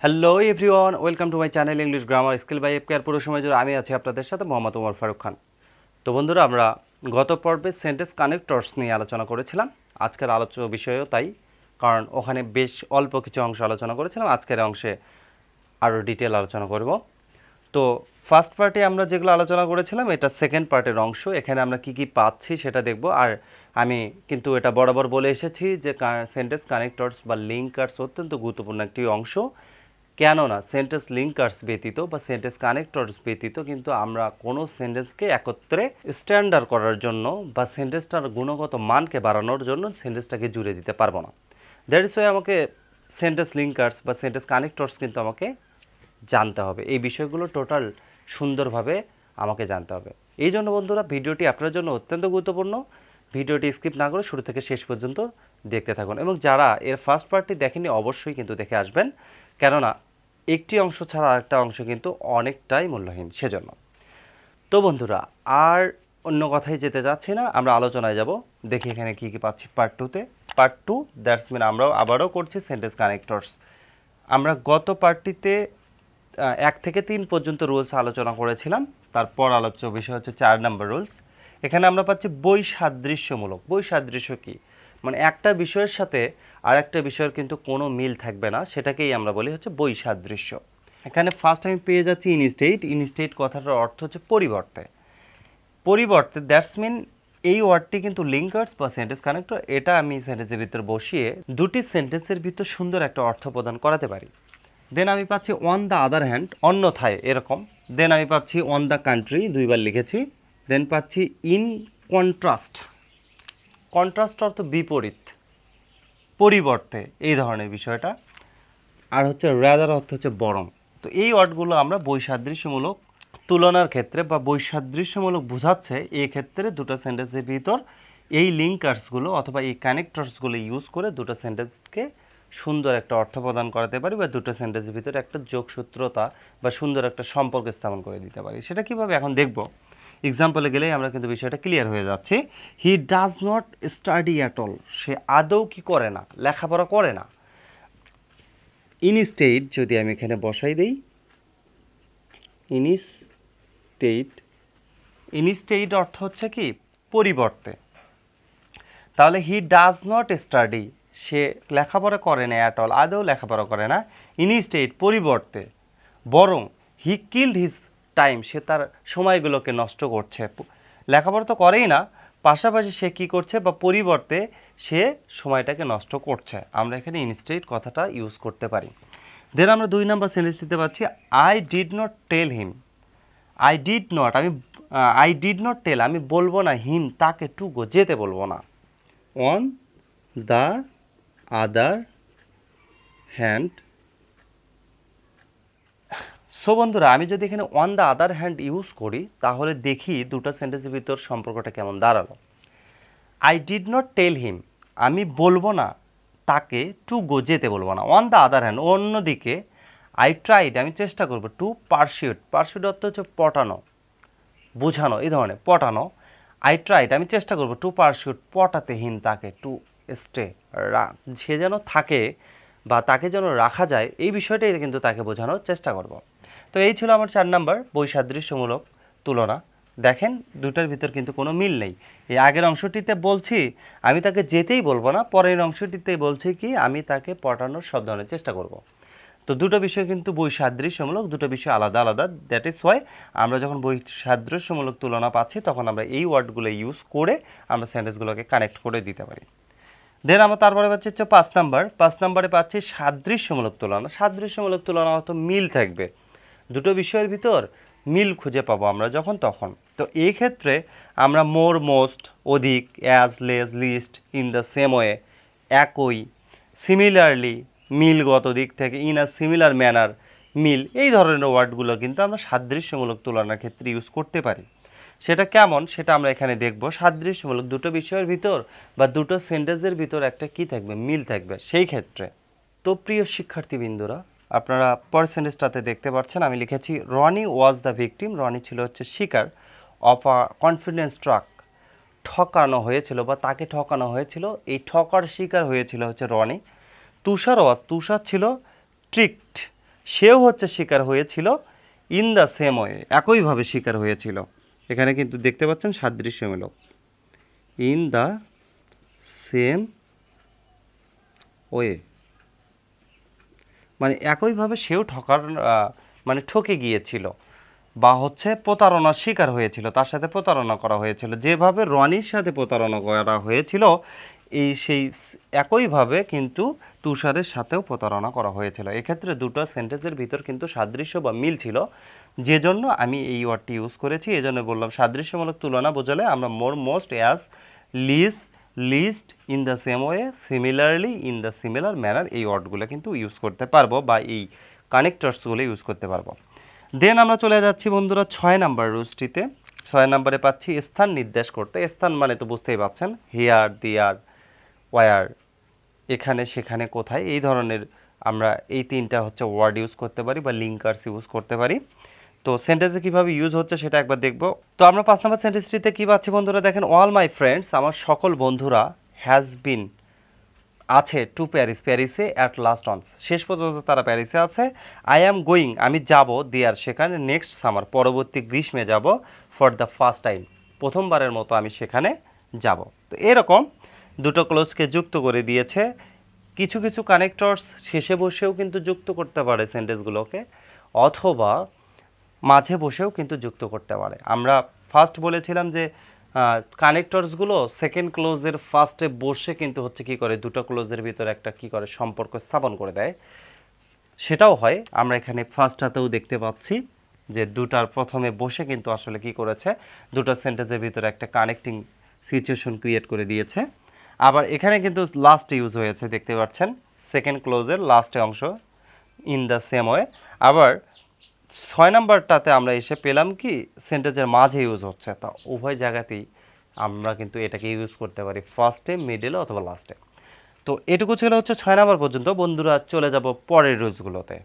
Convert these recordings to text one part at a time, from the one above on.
Hello everyone, welcome to my channel English grammar skill by FKR. পুরো সময় জুড়ে আমি আছি আপনাদের সাথে মোহাম্মদ ওমর ফারুক খান। তো বন্ধুরা, আমরা গত পর্বে সেন্টেন্স কানেক্টরস নিয়ে আলোচনা করেছিলাম। আজকের আলোচ্য বিষয়ও তাই, কারণ ওখানে বেশ অল্প কিছু অংশ আলোচনা করেছিলাম। আজকের অংশে আরও ডিটেল আলোচনা করব। তো ফার্স্ট পার্টে আমরা যেগুলো আলোচনা করেছিলাম, এটা সেকেন্ড পার্টের অংশ। এখানে আমরা কি কি পাচ্ছি সেটা দেখব। আর আমি কিন্তু এটা বরাবর বলে এসেছি যে সেন্টেন্স কানেক্টরস বা লিঙ্কার্স অত্যন্ত গুরুত্বপূর্ণ একটি অংশ। কেননা সেন্টেন্স লিঙ্কার্স ব্যতীত বা সেন্টেন্স কানেক্টরস ব্যতীত কিন্তু আমরা কোনো সেন্টেন্সকে একত্রে স্ট্যান্ডার্ড করার জন্য বা সেন্টেন্সটার গুণগত মানকে বাড়ানোর জন্য সেন্টেন্সটাকে জুড়ে দিতে পারবো না। দ্যাট ইজ ওয়াই আমাকে সেন্টেন্স লিঙ্কার্স বা সেন্টেন্স কানেক্টরস কিন্তু আমাকে জানতে হবে। এই বিষয়গুলো টোটাল সুন্দরভাবে আমাকে জানতে হবে। এই জন্য বন্ধুরা, ভিডিওটি আপনার জন্য অত্যন্ত গুরুত্বপূর্ণ। ভিডিওটি স্কিপ না করে শুরু থেকে শেষ পর্যন্ত দেখতে থাকুন, এবং যারা এর ফার্স্ট পার্টটি দেখেননি অবশ্যই কিন্তু দেখে আসবেন, কেননা একটি অংশ ছাড়া আরেকটা অংশ কিন্তু অনেকটাই মূল্যহীন সেজন্য। তো বন্ধুরা, আর অন্য কথায় যেতে যাচ্ছি না, আমরা আলোচনায় যাব। দেখি এখানে কী কী পাচ্ছি পার্ট টুতে। পার্ট টু, দ্যাটস মিন আমরাও আবারও করছি সেন্টেন্স কানেক্টরস। আমরা গত পার্টটিতে 1 থেকে 3 পর্যন্ত রুলস আলোচনা করেছিলাম। তারপর আলোচ্য বিষয় হচ্ছে 4 নম্বর রুলস। এখানে আমরা পাচ্ছি বৈসাদৃশ্যমূলক। বৈসাদৃশ্য কী? মানে একটা বিষয়ের সাথে আর একটা বিষয়ের কিন্তু কোনো মিল থাকবে না, সেটাকেই আমরা বলি হচ্ছে বৈসাদৃশ্য। এখানে ফার্স্ট আমি পেয়ে যাচ্ছি ইনস্টেট। ইনস্টেট কথাটার অর্থ হচ্ছে পরিবর্তে। পরিবর্তে দ্যাটস মিন এই ওয়ার্ডটি কিন্তু লিঙ্কার্স বা সেন্টেন্স কানেক্টর। এটা আমি সেন্টেন্সের ভিতর বসিয়ে দুটি সেন্টেন্সের ভিতর সুন্দর একটা অর্থ প্রদান করাতে পারি। দেন আমি পাচ্ছি অন দ্য আদার হ্যান্ড, অন্যথায় এরকম। দেন আমি পাচ্ছি অন দ্য কান্ট্রি, দুইবার লিখেছি। দেন পাচ্ছি ইন কন্ট্রাস্ট। কন্ট্রাস্ট অর্থ বিপরীত, পরিবর্তে, এই ধরনের বিষয়টা। আর হচ্ছে রাদার অর্থ হচ্ছে বরং। তো এই ওয়ার্ডগুলো আমরা বৈসাদৃশ্যমূলক তুলনার ক্ষেত্রে বা বৈসাদৃশ্যমূলক বোঝাচ্ছে এই ক্ষেত্রে দুটো সেন্টেন্সের ভিতর এই লিঙ্কার্সগুলো অথবা এই কানেক্টরসগুলো ইউজ করে দুটো সেন্টেন্সকে সুন্দর একটা অর্থ প্রদান করাতে পারি, বা দুটো সেন্টেন্সের ভিতরে একটা যোগসূত্রতা বা সুন্দর একটা সম্পর্ক স্থাপন করে দিতে পারি। সেটা কীভাবে এখন দেখব। এক্সাম্পলে গেলেই আমরা কিন্তু বিষয়টা ক্লিয়ার হয়ে যাচ্ছে। He does not study at all. সে আদৌ কি করে না, লেখাপড়া করে না। ইনস্টেড যদি আমি এখানে বসাই দিই, ইনস্টেড অর্থ হচ্ছে কি পরিবর্তে। তাহলে হি ডাজ নট স্টাডি, সে লেখাপড়া করে না অ্যাট অল, আদৌ লেখাপড়া করে না। ইনস্টেড পরিবর্তে, বরং হি কিল্ড হিজ টাইম, সে তার সময়গুলোকে নষ্ট করছে। লেখাপড়া তো করেই না, পাশাপাশি সে কী করছে বা পরিবর্তে সে সময়টাকে নষ্ট করছে। আমরা এখানে ইনস্টেড কথাটা ইউজ করতে পারি। দেন আমরা 2 নম্বর সেন্টেন্সটিতে পাচ্ছি I did not tell him. I did not tell, আমি বলবো না, হিম তাকে, টু গো যেতে বলবো না। On the other hand. So বন্ধুরা, আমি যদি এখানে on the other hand use করি, তাহলে দেখি দুটো সেন্টেন্সের ভিতর সম্পর্কটা কেমন দাঁড়ালো। আই ডিড নট টেল হিম, আমি বলবো না তাকে, টু গো যেতে বলবো না। অন দ্য আদার হ্যান্ড, অন্যদিকে, আই ট্রাইড, আমি চেষ্টা করবো, টু পারসিউট। পারসিউট অর্থ হচ্ছে পটানো, বোঝানো, এই ধরনের পটানো। আই ট্রাইড, আমি চেষ্টা করবো, টু পারসিউট, পটাতে, হিম তাকে, টু স্টে, সে যেন থাকে বা তাকে যেন রাখা যায়, এই বিষয়টাই কিন্তু তাকে বোঝানোর চেষ্টা করব। তো এই ছিল আমার 4 নাম্বার বৈসাদৃশ্যমূলক তুলনা। দেখেন দুটার ভিতর কিন্তু কোনো মিল নেই। এই আগের অংশটিতে বলছি আমি তাকে যেতেই বলবো না, পরের অংশটিতে বলছি কি আমি তাকে পটানোর সব ধরনের চেষ্টা করব। তো দুটো বিষয় কিন্তু বৈসাদৃশ্যমূলক, দুটো বিষয় আলাদা আলাদা। দ্যাট ইজ ওয়াই আমরা যখন বৈসাদৃশ্যমূলক তুলনা পাচ্ছি তখন আমরা এই ওয়ার্ডগুলো ইউজ করে আমরা সেন্টেন্সগুলোকে কানেক্ট করে দিতে পারি। দেন আমরা তারপরে পাচ্ছি হচ্ছে 5 নাম্বার। 5 নাম্বারে পাচ্ছি সাদৃশ্যমূলক তুলনা। সাদৃশ্যমূলক তুলনা অর্থ মিল থাকবে, দুটো বিষয়ের ভিতর মিল খুঁজে পাবো আমরা যখন তখন। তো এই ক্ষেত্রে আমরা মোর, মোস্ট, অধিক, as, less, least, in the same way, একই, সিমিলারলি, মিলগত দিক থেকে, ইন আ সিমিলার ম্যানার, মিল, এই ধরনের ওয়ার্ডগুলো কিন্তু আমরা সাদৃশ্যমূলক তুলনার ক্ষেত্রে ইউজ করতে পারি। সেটা কেমন সেটা আমরা এখানে দেখব। সাদৃশ্যমূলক দুটো বিষয়ের ভিতর বা দুটো সেন্টেন্সের ভিতর একটা কি থাকবে, মিল থাকবে সেই ক্ষেত্রে। তো প্রিয় শিক্ষার্থীবৃন্দরা, আপনারা পরের সেন্টেন্সটাতে দেখতে পাচ্ছেন আমি লিখেছি Rony was the victim. Rony ছিল হচ্ছে শিকার অফ আ কনফিডেন্স ট্রাক, ঠকানো হয়েছিল বা তাকে ঠকানো হয়েছিল, এই ঠকার শিকার হয়েছিল হচ্ছে রনি। তুষার ছিল ট্রিকড সেও হচ্ছে শিকার হয়েছিল ইন দ্য সেম ওয়ে, একইভাবে শিকার হয়েছিল। এখানে কিন্তু দেখতে পাচ্ছেন সাদৃশ্যমূলক, ইন দ্য সেম ওয়ে, মানে একইভাবে সেও মানে ঠকে গিয়েছিল বা হচ্ছে প্রতারণার শিকার হয়েছিল, তার সাথে প্রতারণা করা হয়েছিল। যেভাবে রনির সাথে প্রতারণা করা হয়েছিল সেই একইভাবে কিন্তু তুষারের সাথেও প্রতারণা করা হয়েছিল। এক্ষেত্রে দুটো সেন্টেন্সের ভিতর কিন্তু সাদৃশ্য বা মিল ছিল, যে জন্য আমি এই ওয়ার্ডটি ইউজ করেছি। এই জন্য বললাম সাদৃশ্যমূলক তুলনা বোঝালে আমরা most as, least in the same way, similarly in the similar manner, এই ওয়ার্ডগুলো কিন্তু ইউজ করতে পারবো বা এই কানেক্টরসগুলো ইউজ করতে পারবো। দেন আমরা চলে যাচ্ছি বন্ধুরা 6 নাম্বার রুলসটিতে। 6 নাম্বারে পাচ্ছি স্থান নির্দেশ করতে। স্থান মানে তো বুঝতেই পারছেন, হিয়ার, দিয়ার, ওয়ার, এখানে সেখানে কোথায়, এই ধরনের আমরা এই তিনটা হচ্ছে ওয়ার্ড ইউজ করতে পারি বা লিঙ্কার্স ইউজ করতে পারি। তো সেন্টেন্সে কীভাবে ইউজ হচ্ছে সেটা একবার দেখব। তো আমরা 5 নম্বর সেন্টেন্সটিতে কী পাচ্ছি বন্ধুরা, দেখেন, অল মাই ফ্রেন্ডস, আমার সকল বন্ধুরা, হ্যাজ বিন, আছে, টু প্যারিস, প্যারিসে অ্যাট লাস্ট অনস, শেষ পর্যন্ত তারা প্যারিসে আছে। আই অ্যাম গোয়িং, আমি যাব, দেয়ার, সেখানে, নেক্সট সামার, পরবর্তী গ্রীষ্মে যাব, ফর দ্য ফার্স্ট টাইম, প্রথমবারের মতো আমি সেখানে যাব। তো এরকম দুটো ক্লোজকে যুক্ত করে দিয়েছে। কিছু কিছু কানেক্টরস শেষে বসেও কিন্তু যুক্ত করতে পারে সেন্টেন্সগুলোকে, অথবা মাঝে বসেও কিন্তু যুক্ত করতে পারে। আমরা ফার্স্ট বলেছিলাম যে কানেক্টরসগুলো সেকেন্ড ক্লোজের ফার্স্টে বসে কিন্তু হচ্ছে কি করে, দুটো ক্লোজের ভিতরে একটা কি করে সম্পর্ক স্থাপন করে দেয়, সেটাও হয়। আমরা এখানে ফার্স্টটাতেও দেখতে পাচ্ছি যে দুটার প্রথমে বসে কিন্তু আসলে কি করেছে, দুটো সেন্টেন্সের ভিতরে একটা কানেক্টিং সিচুয়েশন ক্রিয়েট করে দিয়েছে। আবার এখানে কিন্তু লাস্ট ইউজ হয়েছে, দেখতে পাচ্ছেন, সেকেন্ড ক্লোজের লাস্টে অংশ, ইন দ্য সেম ওয়ে। আবার 6 নাম্বারটাতে আমরা এসে পেলাম কি সেন্টেন্সের মাঝে ইউজ হচ্ছে। তা উভয় জায়গাতেই আমরা কিন্তু এটাকে ইউজ করতে পারি, ফার্স্টে, মিডলে অথবা লাস্টে। তো এটুকু ছিল হচ্ছে 6 নাম্বার পর্যন্ত। বন্ধুরা চলে যাব পরের রুলসগুলোতে।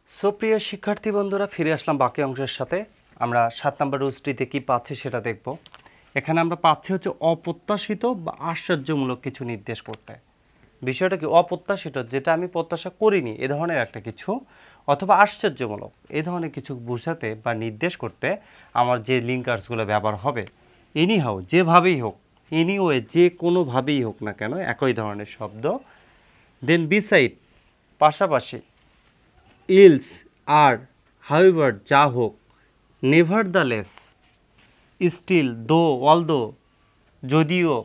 সো প্রিয় শিক্ষার্থী বন্ধুরা, ফিরে আসলাম বাকি অংশের সাথে। আমরা 7 নাম্বার রুলসটিতে কী পাচ্ছি সেটা দেখব। এখানে আমরা পাচ্ছি হচ্ছে অপ্রত্যাশিত বা আশ্চর্যমূলক কিছু নির্দেশ করতে। বিষয়টা কি, অপ্রত্যাশিত, যেটা আমি প্রত্যাশা করিনি, এ ধরনের একটা কিছু, অথবা আশ্চর্যমূলক, এ ধরনের কিছু বোঝাতে বা নির্দেশ করতে আমার যে লিঙ্কার্সগুলো ব্যবহার হবে, এনিহাউ, যেভাবেই হোক, এনিওয়ে, যে কোনোভাবেই হোক না কেন, একই ধরনের শব্দ। দেন বিসাইড, পাশাপাশি, ইলস, আর, হাউএভার, যা হোক, নেভারদালেস, স্টিল, দো, অলদো, যদিও,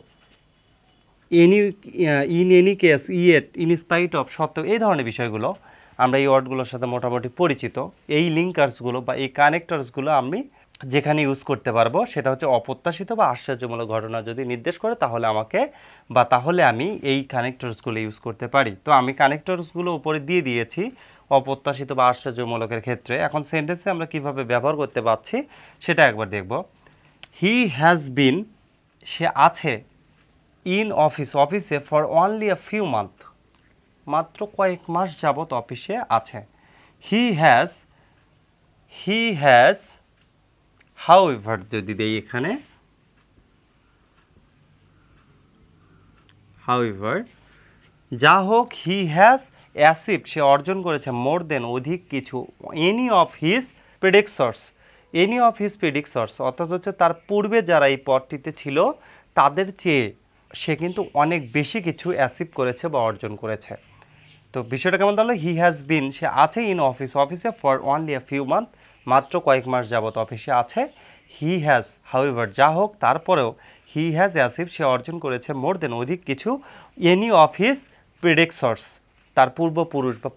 any, in any case, yet, in spite of, সত্ত্বেও, এই ধরনের বিষয়গুলো আমরা এই ওয়ার্ডগুলোর সাথে মোটামুটি পরিচিত। এই লিঙ্কার্সগুলো বা এই কানেক্টরসগুলো আমি যেখানে ইউজ করতে পারবো সেটা হচ্ছে অপ্রত্যাশিত বা আশ্চর্যমূলক ঘটনা যদি নির্দেশ করে, তাহলে আমাকে বা তাহলে আমি এই কানেক্টরসগুলো ইউজ করতে পারি। তো আমি কানেক্টরসগুলো উপরে দিয়ে দিয়েছি অপ্রত্যাশিত বা আশ্চর্যমূলকের ক্ষেত্রে। এখন সেন্টেন্সে আমরা কিভাবে ব্যবহার করতে পারছি সেটা একবার দেখব। হি হ্যাজ বিন, সে আছে, ইন অফিস, অফিসে, for only a few month, মাত্র কয়েক মাস যাবত অফিসে আছে। হি হ্যাজ হাউএভার, যদি দেই এখানে, হাউএভার, যা হোক, হি হ্যাজ অ্যাচিভড, সে অর্জন করেছে, মোর দেন, অধিক কিছু, any of his predictions, any of his predictions, অর্থাৎ হচ্ছে তার পূর্বে যারা এই পদটিতে ছিল তাদের চেয়ে সে কিন্তু অনেক বেশি কিছু অ্যাচিভ করেছে বা অর্জন করেছে। তো বিষয়টা কেমন তাহলে, হি হ্যাজ বিন, সে আছে, ইন অফিস, অফিসে, for only a few month, মাত্র কয়েক মাস যাবত অফিসে আছে। হি হ্যাজ হাউএভার, যা হোক, তারপরেও, হি হ্যাজ অ্যাচিভ, সে অর্জন করেছে, মোর দেন, অধিক কিছু, এনি অফ হিজ প্রেডিকশনস, তার পূর্বপুরুষ বা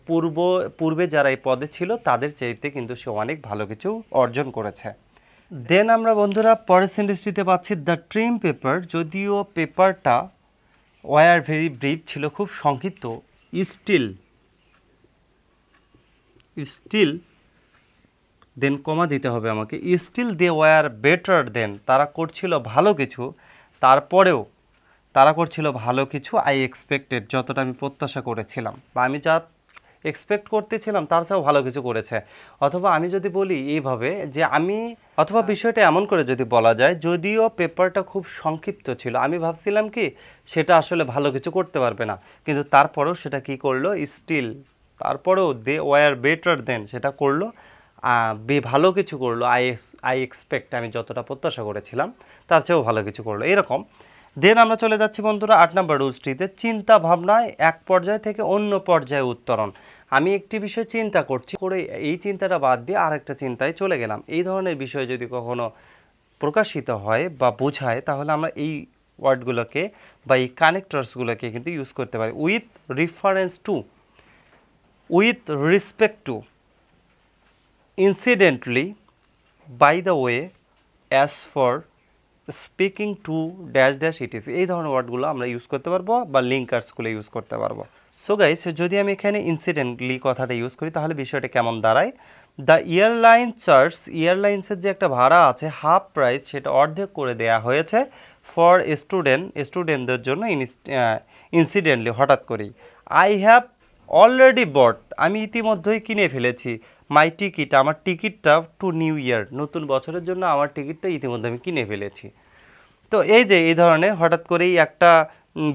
পূর্বে যারা এই পদে ছিল তাদের চাইতে কিন্তু সে অনেক ভালো কিছু অর্জন করেছে। দেন আমরা বন্ধুরা পরের সেন্টেন্সটিতে পাচ্ছি দ্য ট্রিম পেপার, যদিও পেপারটা ওয়ার ভেরি ব্রিফ ছিল, খুব সংক্ষিপ্ত, স্টিল, দেন কমা দিতে হবে আমাকে, still they were better then, তারা করছিল ভালো কিছু, তারপরেও তারা করছিল ভালো কিছু, আই এক্সপেক্টেড, যতটা আমি প্রত্যাশা করেছিলাম বা আমি যা এক্সপেক্ট করতেছিলাম তার চেয়েও ভালো কিছু করেছে। অথবা আমি যদি বলি এইভাবে যে অথবা বিষয়টা এমন করে যদি বলা যায়, যদিও পেপারটা খুব সংক্ষিপ্ত ছিল, আমি ভাবছিলাম কি সেটা আসলে ভালো কিছু করতে পারবে না, কিন্তু তারপরেও সেটা কি করলো, স্টিল তারপরেও দে ওয়ার বেটার দেন সেটা করলো, ভালো কিছু করলো। আই এক্সপেক্ট, আমি যতটা প্রত্যাশা করেছিলাম তার চেয়েও ভালো কিছু করলো এরকম। দেন আমরা চলে যাচ্ছি বন্ধুরা 8 নম্বর রুলসটিতে, চিন্তা ভাবনায় এক পর্যায় থেকে অন্য পর্যায়ে উত্তরণ। আমি একটি বিষয় চিন্তা করছি করে এই চিন্তাটা বাদ দিয়ে আরেকটা চিন্তায় চলে গেলাম, এই ধরনের বিষয় যদি কখনো প্রকাশিত হয় বা বোঝায় তাহলে আমরা এই ওয়ার্ডগুলোকে বা এই কানেক্টরসগুলোকে কিন্তু ইউজ করতে পারি। With reference to, with respect to, incidentally, by the way, as for, speaking to, dash dash etc, এই ধরনের ওয়ার্ডগুলো আমরা ইউজ করতে পারবো বা লিঙ্কার্সগুলো ইউজ করতে পারবো। সো গাইস, যদি আমি এখানে ইনসিডেন্টলি কথাটা ইউজ করি তাহলে বিষয়টা কেমন দাঁড়ায়? দ্য এয়ারলাইন চার্জ, এয়ারলাইন্সের যে একটা ভাড়া আছে হাফ প্রাইস, সেটা অর্ধেক করে দেয়া হয়েছে ফর স্টুডেন্টদের জন্য ইনসিডেন্টলি, হঠাৎ করেই। আই হ্যাভ অলরেডি বট, আমি ইতিমধ্যেই কিনে ফেলেছি। মাই টিকিট, আমার টিকিটটা টু নিউ ইয়ার, নতুন বছরের জন্য আমার টিকিটটা ইতিমধ্যে আমি কিনে ফেলেছি। তো এই যে এই ধরনের হঠাৎ করেই একটা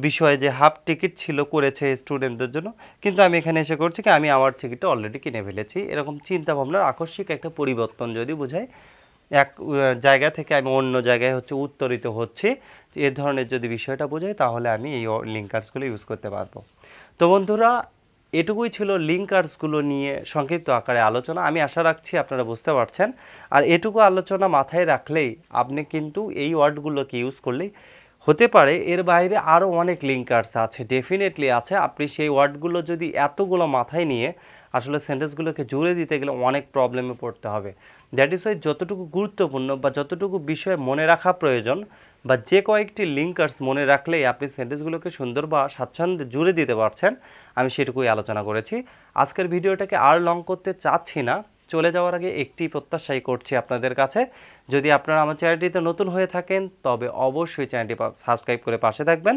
বিষয় যে হাফ টিকিট ছিল করেছে স্টুডেন্টদের জন্য, কিন্তু আমি এখানে এসে করছি কি আমি আমার টিকিটটা অলরেডি কিনে ফেলেছি, এরকম চিন্তা ভাবনার আকস্মিক একটা পরিবর্তন যদি বোঝায়, এক জায়গা থেকে আমি অন্য জায়গায় উত্তরিত হচ্ছে, এ ধরনের যদি বিষয়টা বোঝায় তাহলে আমি এই লিঙ্কার্সগুলো ইউজ করতে পারবো। তো বন্ধুরা, এটুকুই ছিল লিঙ্কার্সগুলো নিয়ে সংক্ষিপ্ত আকারে আলোচনা। আমি আশা রাখছি আপনারা বুঝতে পারছেন। আর এটুকু আলোচনা মাথায় রাখলেই আপনি কিন্তু এই ওয়ার্ডগুলোকে ইউজ করলেই হতে পারে, এর বাইরে আরও অনেক লিঙ্কার্স আছে, ডেফিনেটলি আছে। আপনি সেই ওয়ার্ডগুলো যদি এতগুলো মাথায় নিয়ে আসলে সেন্টেন্সগুলোকে জুড়ে দিতে গেলে অনেক প্রবলেমে পড়তে হবে। দ্যাট ইজ ওয়াই যতটুকু গুরুত্বপূর্ণ বা যতটুকু বিষয় মনে রাখা প্রয়োজন বা যে কয়েকটি লিঙ্কার্স মনে রাখলেই আপনি সেন্টেন্সগুলোকে সুন্দর বা স্বাচ্ছন্দ্যে জুড়ে দিতে পারছেন, আমি সেটুকুই আলোচনা করেছি। আজকের ভিডিওটাকে আর লং করতে চাচ্ছি না, চলে যাওয়ার আগে একটি প্রত্যাশাই করছি আপনাদের কাছে, যদি আপনারা আমার চ্যানেলটিতে নতুন হয়ে থাকেন তবে অবশ্যই চ্যানেলটি সাবস্ক্রাইব করে পাশে থাকবেন,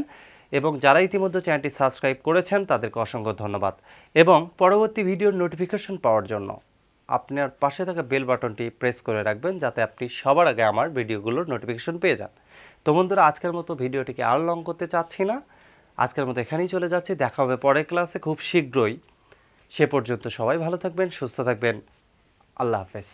এবং যারা ইতিমধ্যে চ্যানেলটি সাবস্ক্রাইব করেছেন তাদেরকে অসংখ্য ধন্যবাদ। এবং পরবর্তী ভিডিওর নোটিফিকেশন পাওয়ার জন্য আপনার পাশে থাকা বেল বাটনটি প্রেস করে রাখবেন, যাতে আপনি সবার আগে আমার ভিডিওগুলোর নোটিফিকেশন পেয়ে যান। তো বন্ধুরা, আজকের মতো ভিডিওটিকে আর লং করতে চাচ্ছি না, আজকের মতো এখানেই চলে যাচ্ছি। দেখা হবে পরের ক্লাসে খুব শীঘ্রই। সে পর্যন্ত সবাই ভালো থাকবেন, সুস্থ থাকবেন। আল্লাহ হাফেজ।